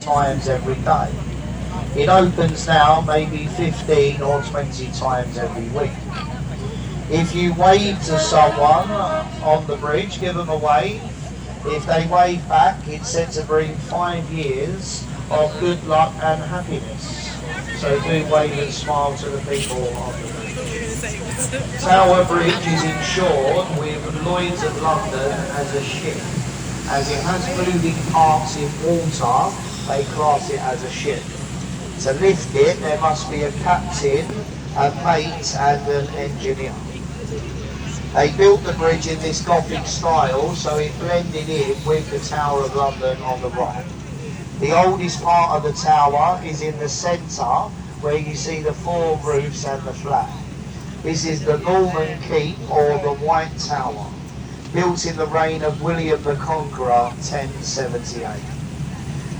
times every day. It opens now maybe 15 or 20 times every week. If you wave to someone on the bridge, give them a wave. If they wave back, it's said to bring 5 years of good luck and happiness. So do wave and smile to the people on the bridge. Tower Bridge is insured with Lloyd's of London as a ship. As it has moving parts in water, they class it as a ship. To lift it, there must be a captain, a mate and an engineer. They built the bridge in this Gothic style, so it blended in with the Tower of London on the right. The oldest part of the tower is in the centre, where you see the 4 roofs and the flag. This is the Norman Keep, or the White Tower, built in the reign of William the Conqueror, 1078.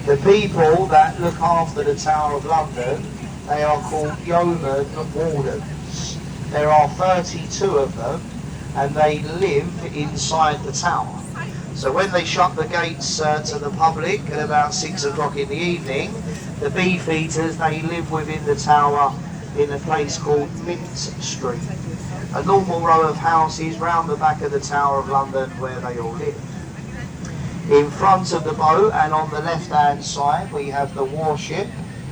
The people that look after the Tower of London, they are called yeoman wardens. There are 32 of them, and they live inside the tower. So when they shut the gates to the public at about 6 o'clock in the evening, the beefeaters, they live within the tower in a place called Mint Street. A normal row of houses round the back of the Tower of London where they all live. In front of the boat and on the left-hand side, we have the warship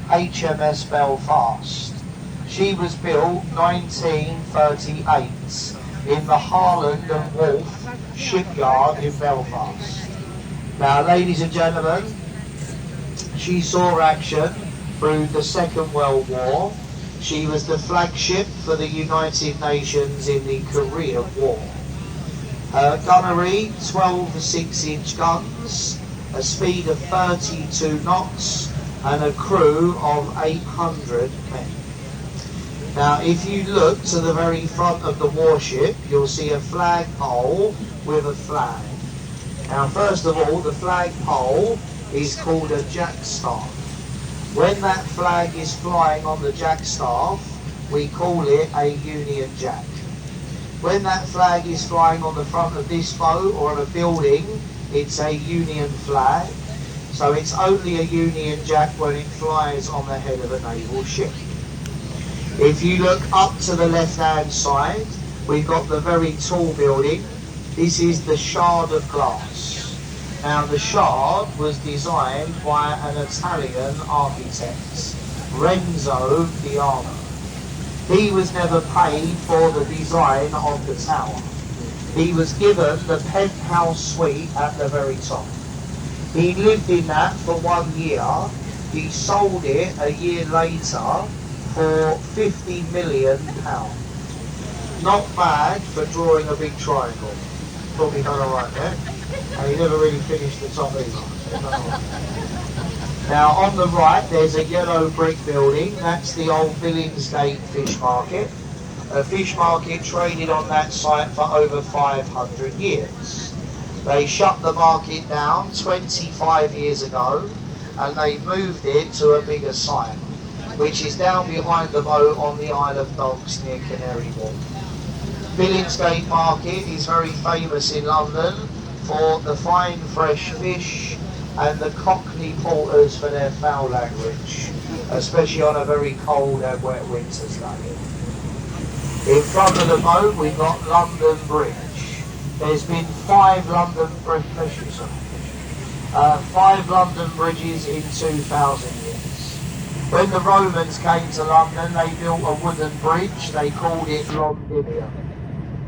HMS Belfast. She was built 1938 in the Harland and Wolff shipyard in Belfast. Now, ladies and gentlemen, she saw action through the Second World War. She was the flagship for the United Nations in the Korean War. Her gunnery, 12 6-inch guns, a speed of 32 knots, and a crew of 800 men. Now, if you look to the very front of the warship, you'll see a flagpole with a flag. Now, first of all, the flagpole is called a jackstaff. When that flag is flying on the jackstaff, we call it a Union Jack. When that flag is flying on the front of this boat or on a building, it's a Union flag. So it's only a Union Jack when it flies on the head of a naval ship. If you look up to the left-hand side, we've got the very tall building. This is the Shard of Glass. Now, the Shard was designed by an Italian architect, Renzo Piano. He was never paid for the design of the tower. He was given the penthouse suite at the very top. He lived in that for 1 year. He sold it a year later for £50 million. Not bad for drawing a big triangle. Probably done alright there. And he never really finished the top either. Now on the right there's a yellow brick building. That's the old Billingsgate fish market. A fish market traded on that site for over 500 years. They shut the market down 25 years ago and they moved it to a bigger site, which is down behind the boat on the Isle of Dogs near Canary Wharf. Billingsgate Market is very famous in London for the fine fresh fish and the Cockney porters for their foul language, especially on a very cold and wet winter's day. In front of the boat we've got London Bridge. There's been 5 London bridges in 2,000 years. When the Romans came to London, they built a wooden bridge. They called it Londinium.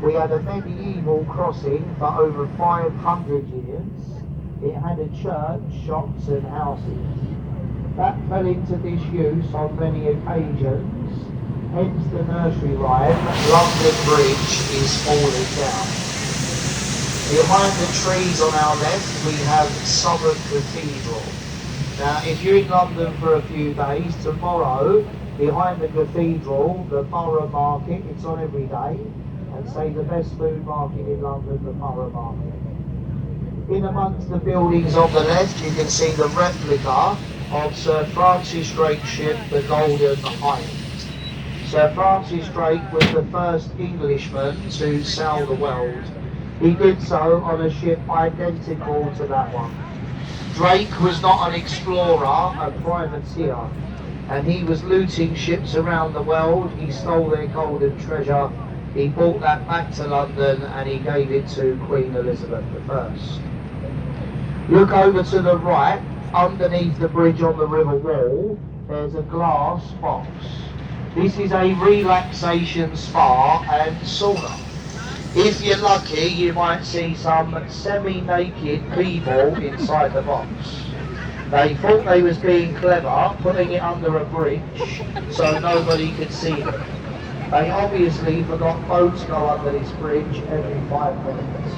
We had a medieval crossing for over 500 years. It had a church, shops and houses. That fell into disuse on many occasions. Hence the nursery rhyme, London Bridge is falling down. Behind the trees on our left we have Southwark Cathedral. Now if you're in London for a few days, tomorrow behind the cathedral, the Borough Market, it's on every day, and say the best food market in London, the Borough Market. In amongst the buildings on the left you can see the replica of Sir Francis Drake's ship, the Golden Hind. Sir Francis Drake was the first Englishman to sail the world. He did so on a ship identical to that one. Drake was not an explorer, a privateer, and he was looting ships around the world. He stole their golden treasure, he brought that back to London, and he gave it to Queen Elizabeth I. Look over to the right, underneath the bridge on the River Wall, there's a glass box. This is a relaxation spa and sauna. If you're lucky, you might see some semi-naked people inside the box. They thought they was being clever, putting it under a bridge so nobody could see them. They obviously forgot boats go under this bridge every 5 minutes.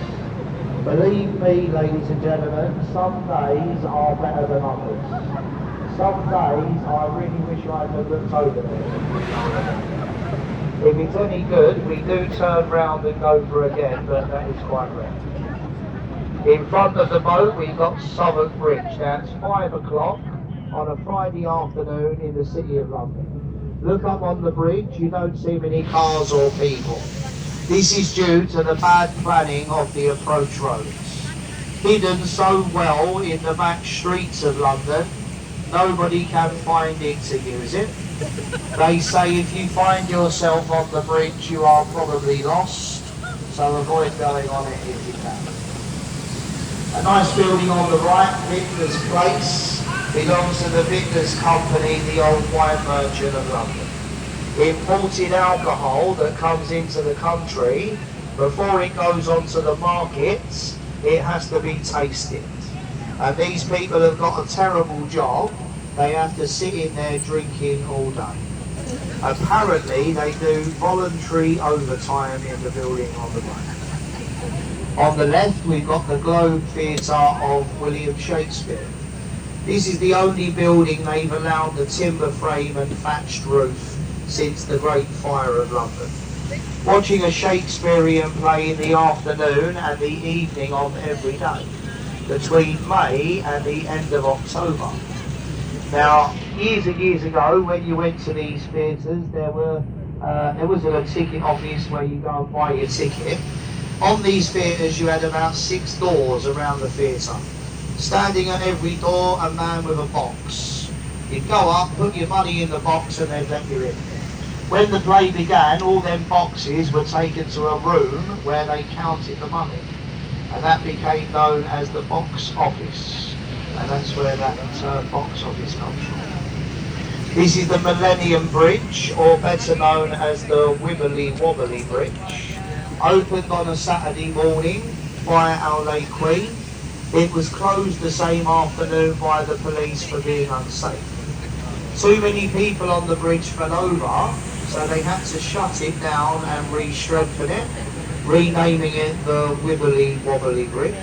Believe me, ladies and gentlemen, some days are better than others. Some days I really wish I had looked over there. If it's any good, we do turn round and go for again, but that is quite rare. In front of the boat, we've got Southwark Bridge. Now it's 5 o'clock on a Friday afternoon in the City of London. Look up on the bridge, you don't see many cars or people. This is due to the bad planning of the approach roads. Hidden so well in the back streets of London, nobody can find it to use it. They say if you find yourself on the bridge, you are probably lost, so avoid going on it if you can. A nice building on the right, Vintners Place, belongs to the Vintners Company, the old wine merchant of London. Imported alcohol that comes into the country, before it goes onto the markets, it has to be tasted. And these people have got a terrible job. They have to sit in there drinking all day. Apparently they do voluntary overtime in the building on the right. On the left we've got the Globe Theatre of William Shakespeare. This is the only building they've allowed the timber frame and thatched roof since the Great Fire of London. Watching a Shakespearean play in the afternoon and the evening of every day, between May and the end of October. Now, years and years ago, when you went to these theatres, there wasn't a ticket office where you go and buy your ticket. On these theatres, you had about 6 doors around the theatre. Standing at every door, a man with a box. You'd go up, put your money in the box, and they'd let you in. When the play began, all them boxes were taken to a room where they counted the money. And that became known as the box office. And that's where that box office comes from. This is the Millennium Bridge, or better known as the Wibbly Wobbly Bridge. Opened on a Saturday morning by Our Lady Queen. It was closed the same afternoon by the police for being unsafe. Too many people on the bridge fell over, so they had to shut it down and re-strengthen it, renaming it the Wibbly Wobbly Bridge.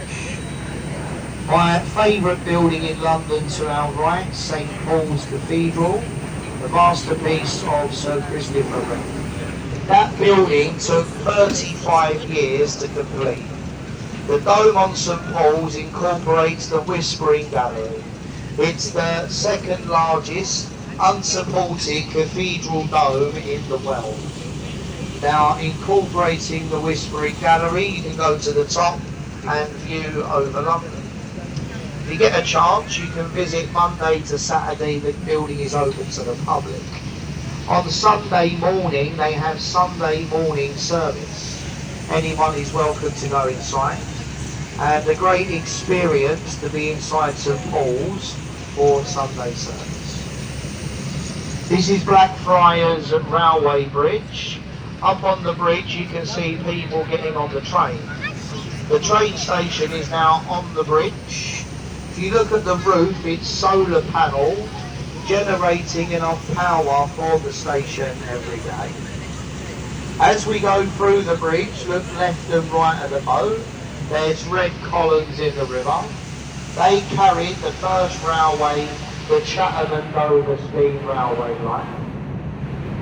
My favourite building in London to our right, St Paul's Cathedral, the masterpiece of Sir Christopher Wren. That building took 35 years to complete. The dome on St Paul's incorporates the Whispering Gallery. It's the second largest unsupported cathedral dome in the world. Now, incorporating the Whispering Gallery, you can go to the top and view over London. If you get a chance, you can visit Monday to Saturday. The building is open to the public. On Sunday morning, they have Sunday morning service. Anyone is welcome to go inside. And a great experience to be inside St Paul's for Sunday service. This is Blackfriars Railway Bridge. Up on the bridge you can see people getting on the train. The train station is now on the bridge. If you look at the roof, it's solar panelled, generating enough power for the station every day. As we go through the bridge, look left and right of the boat. There's red columns in the river. They carried the first railway, the Chatham and Dover Steam Railway line.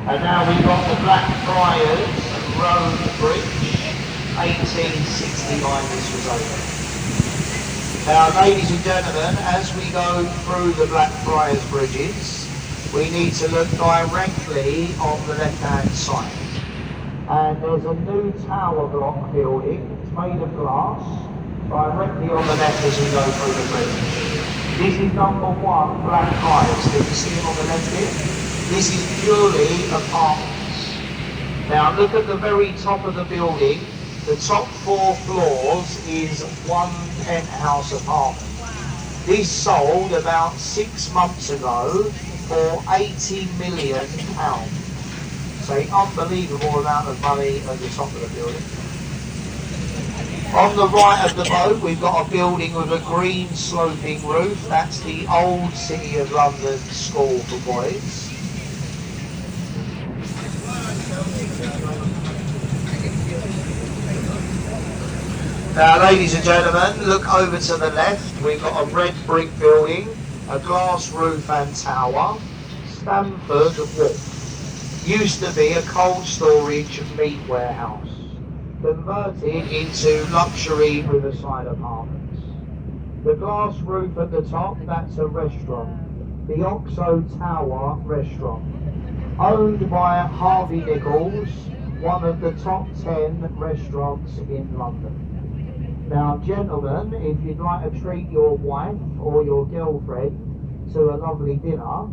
And now we've got the Blackfriars Road Bridge, 1869 this was opened. Now, ladies and gentlemen, as we go through the Blackfriars Bridges, we need to look directly on the left-hand side. And there's a new tower block building, it's made of glass, directly on the left as we go through the bridge. This is number 1, black rise. Can you see it on the left here? This is purely apartments. Now look at the very top of the building. The top 4 floors is 1 penthouse apartment. This sold about 6 months ago for £80 million. So an unbelievable amount of money at the top of the building. On the right of the boat, we've got a building with a green sloping roof. That's the old City of London school for boys. Now, ladies and gentlemen, look over to the left. We've got a red brick building, a glass roof and tower. Stamford Wharf. Used to be a cold storage meat warehouse, converted into luxury riverside apartments. The glass roof at the top, that's a restaurant. The Oxo Tower restaurant. Owned by Harvey Nichols, one of the top 10 restaurants in London. Now, gentlemen, if you'd like to treat your wife or your girlfriend to a lovely dinner,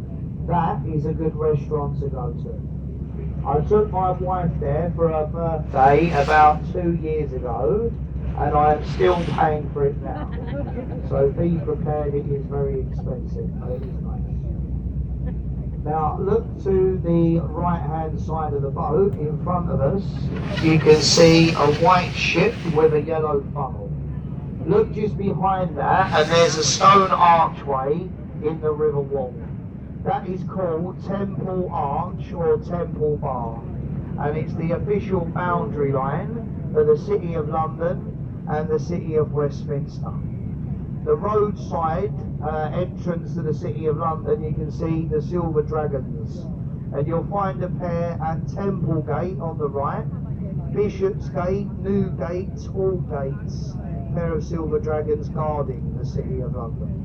that is a good restaurant to go to. I took my wife there for her birthday about 2 years ago, and I'm still paying for it now. So be prepared, it is very expensive, but it is nice. Now look to the right hand side of the boat. In front of us you can see a white ship with a yellow funnel. Look just behind that and there's a stone archway in the river wall. That is called Temple Arch or Temple Bar, and it's the official boundary line for the City of London and the City of Westminster. The roadside entrance to the City of London, you can see the Silver Dragons, and you'll find a pair at Temple Gate on the right, Bishopsgate, Newgate, Aldgates, a pair of Silver Dragons guarding the City of London.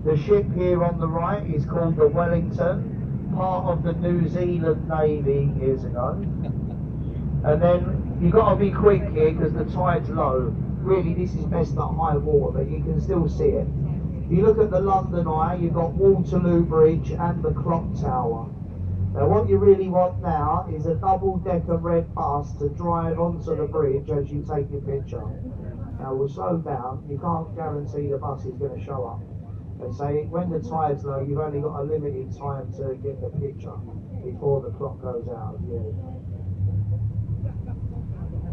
The ship here on the right is called the Wellington, part of the New Zealand Navy years ago. And then you've got to be quick here because the tide's low. Really, this is best at high water, but you can still see it. If you look at the London Eye, you've got Waterloo Bridge and the Clock Tower. Now what you really want now is a double-decker red bus to drive onto the bridge as you take your picture. Now we'll slow down, you can't guarantee the bus is going to show up. And so when the tide's low, you've only got a limited time to get the picture before the clock goes out of view.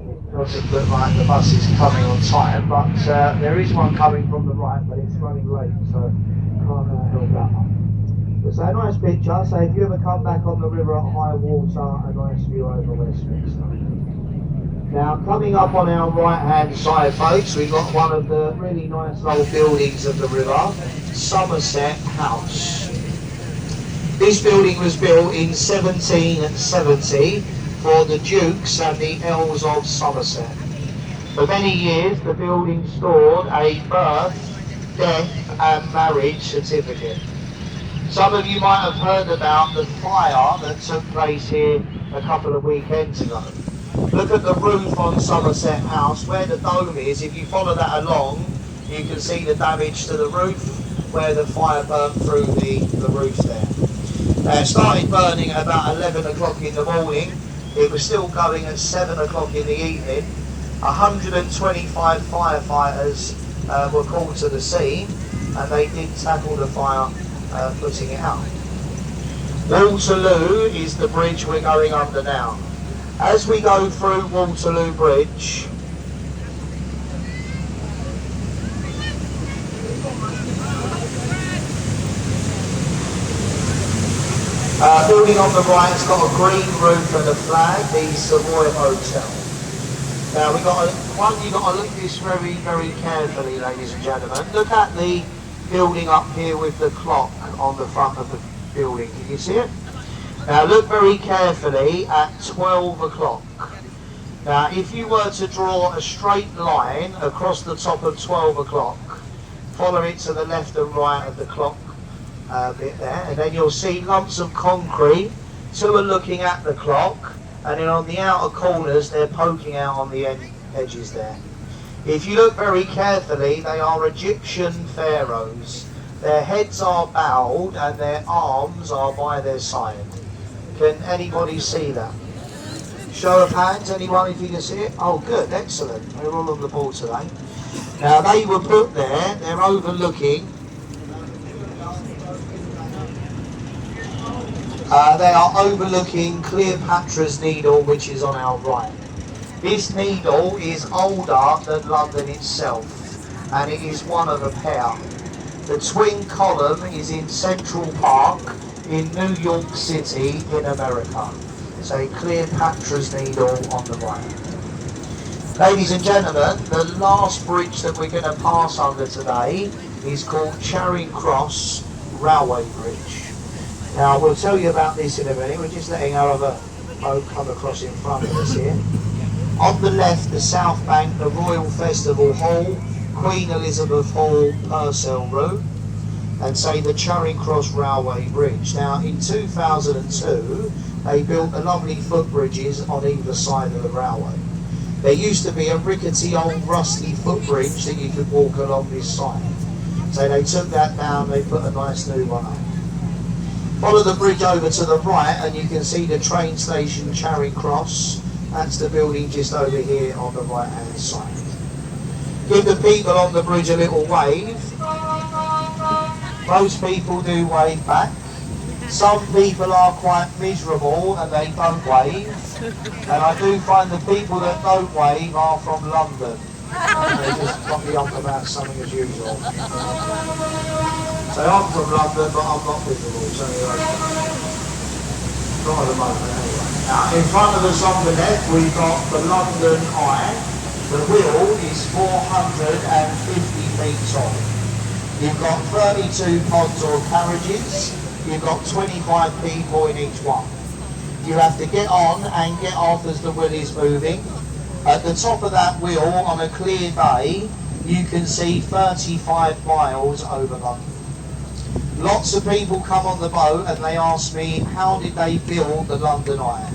It doesn't look like the bus is coming on time, but there is one coming from the right, but it's running late, so can't help that one. But so a nice picture, so if you ever come back on the river at high water, a nice view over Westminster. Now coming up on our right hand side, folks, we've got one of the really nice old buildings of the river, Somerset House. This building was built in 1770 for the Dukes and the Earls of Somerset. For many years the building stored a birth, death and marriage certificate. Some of you might have heard about the fire that took place here a couple of weekends ago. Look at the roof on Somerset House, where the dome is. If you follow that along, you can see the damage to the roof, where the fire burnt through the roof there. It started burning at about 11 o'clock in the morning. It was still going at 7 o'clock in the evening. 125 firefighters were called to the scene, and they did tackle the fire, putting it out. Waterloo is the bridge we're going under now. As we go through Waterloo Bridge, building on the right, it's got a green roof and a flag, the Savoy Hotel. Now you've got to look at this very, very carefully, ladies and gentlemen. Look at the building up here with the clock on the front of the building. Can you see it? Now look very carefully at 12 o'clock. Now if you were to draw a straight line across the top of 12 o'clock, follow it to the left and right of the clock bit there, and then you'll see lumps of concrete. Two are looking at the clock, and then on the outer corners they're poking out on the edges there. If you look very carefully, they are Egyptian pharaohs. Their heads are bowed and their arms are by their side. Can anybody see that? Show of hands, anyone if you can see it? Oh good, excellent. We're all on the ball today. Now they were put there, they're overlooking. They are overlooking Cleopatra's Needle, which is on our right. This needle is older than London itself, and it is one of a pair. The twin column is in Central Park in New York City in America. So Cleopatra's Needle on the right. Ladies and gentlemen, the last bridge that we're going to pass under today is called Charing Cross Railway Bridge. Now we'll tell you about this in a minute. We're just letting our other boat come across in front of us here. On the left, the South Bank, the Royal Festival Hall, Queen Elizabeth Hall, Purcell Road, and say the Charing Cross Railway Bridge. Now in 2002, they built the lovely footbridges on either side of the railway. There used to be a rickety old rusty footbridge that you could walk along this side. So they took that down, they put a nice new one up. Follow the bridge over to the right and you can see the train station Charing Cross. That's the building just over here on the right hand side. Give the people on the bridge a little wave. Most people do wave back. Some people are quite miserable and they don't wave. And I do find the people that don't wave are from London. They just got me up about something as usual. So I'm from London, but I'm not miserable, so not at the moment anyway. Now, in front of us on the left, we've got the London Eye. The wheel is 450 feet tall. You've got 32 pods or carriages. You've got 25 people in each one. You have to get on and get off as the wheel is moving. At the top of that wheel, on a clear day, you can see 35 miles over London. Lots of people come on the boat and they ask me, how did they build the London Eye?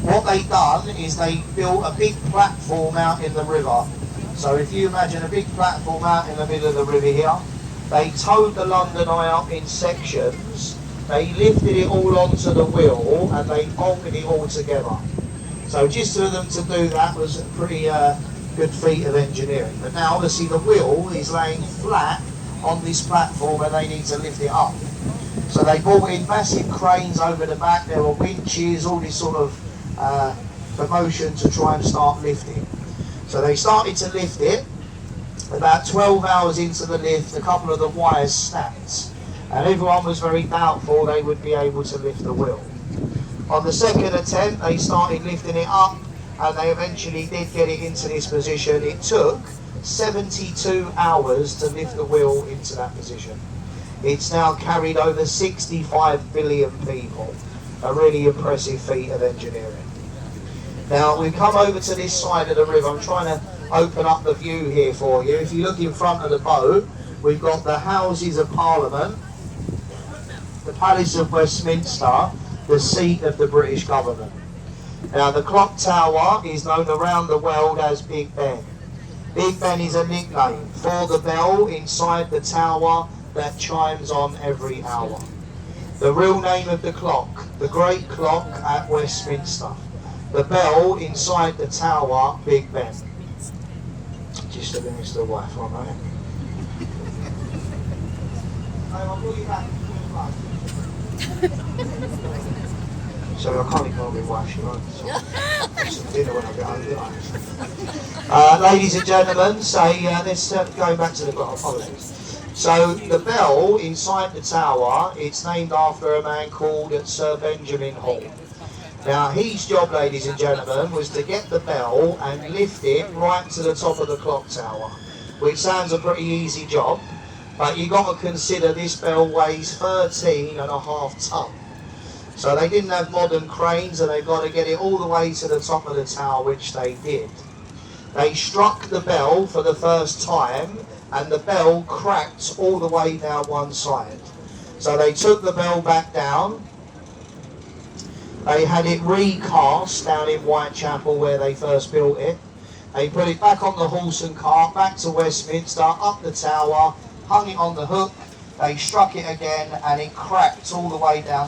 What they've done is they built a big platform out in the river. So if you imagine a big platform out in the middle of the river here, they towed the London Eye up in sections, they lifted it all onto the wheel and they bolted it all together. So just for them to do that was a pretty good feat of engineering. But now obviously the wheel is laying flat on this platform and they need to lift it up. So they brought in massive cranes over the back, there were winches, all this sort of promotion to try and start lifting. So they started to lift it. About 12 hours into the lift, a couple of the wires snapped and everyone was very doubtful they would be able to lift the wheel. On the second attempt, they started lifting it up and they eventually did get it into this position. It took 72 hours to lift the wheel into that position. It's now carried over 65 billion people. A really impressive feat of engineering. Now we've come over to this side of the river. I'm trying to open up the view here for you. If you look in front of the boat, we've got the Houses of Parliament, the Palace of Westminster, the seat of the British government. Now the clock tower is known around the world as Big Ben. Big Ben is a nickname for the bell inside the tower that chimes on every hour. The real name of the clock, the great clock at Westminster. The bell inside the tower, Big Ben. Just a minute, the wife, all right? I'll call you back. So I can't ignore my wife, she won't. Some dinner when I get home. Ladies and gentlemen, let's go back to the clock, apologies. So the bell inside the tower, it's named after a man called Sir Benjamin Hall. Now his job, ladies and gentlemen, was to get the bell and lift it right to the top of the clock tower, which sounds a pretty easy job, but you've got to consider this bell weighs 13.5 tons. So they didn't have modern cranes and they've got to get it all the way to the top of the tower, which they did. They struck the bell for the first time and the bell cracked all the way down one side. So they took the bell back down. They had it recast down in Whitechapel where they first built it. They put it back on the horse and cart, back to Westminster, up the tower, hung it on the hook, They struck it again and it cracked all the way down